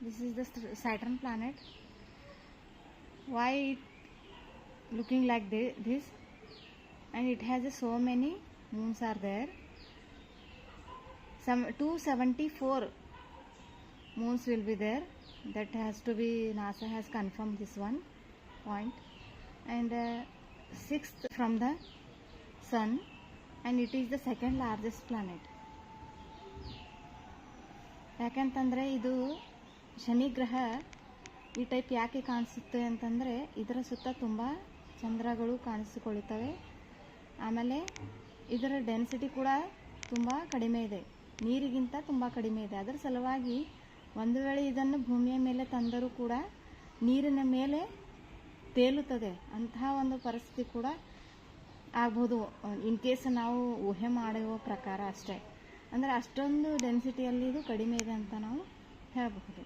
This is the Saturn planet. Why it looking like this? And it has so many moons are there. Some 274 moons will be there. That has to be, NASA has confirmed this one point. And sixth from the sun, and it is the second largest planet. ಯಾಕಂತಂದರೆ ಇದು ಶನಿ ಗ್ರಹ ಈ type ಯಾಕೆ ಕಾಣಿಸುತ್ತೆ ಅಂತಂದರೆ ಇದರ ಸುತ್ತ ತುಂಬ ಚಂದ್ರಗಳು ಕಾಣಿಸಿಕೊಳ್ಳುತ್ತವೆ. ಆಮೇಲೆ ಇದರ ಡೆನ್ಸಿಟಿ ಕೂಡ ತುಂಬ ಕಡಿಮೆ ಇದೆ, ನೀರಿಗಿಂತ ತುಂಬ ಕಡಿಮೆ ಇದೆ. ಅದರ ಸಲುವಾಗಿ ಒಂದು ವೇಳೆ ಇದನ್ನು ಭೂಮಿಯ ಮೇಲೆ ತಂದರೂ ಕೂಡ ನೀರಿನ ಮೇಲೆ ತೇಲುತ್ತದೆ. ಅಂತಹ ಒಂದು ಪರಿಸ್ಥಿತಿ ಕೂಡ ಆಗ್ಬೋದು, ಇನ್ ಕೇಸ್ ನಾವು ಊಹೆ ಮಾಡುವ ಪ್ರಕಾರ ಅಷ್ಟೇ. ಅಂದರೆ ಅಷ್ಟೊಂದು ಡೆನ್ಸಿಟಿಯಲ್ಲಿ ಇದು ಕಡಿಮೆ ಇದೆ ಅಂತ ನಾವು ಹೇಳಬಹುದು.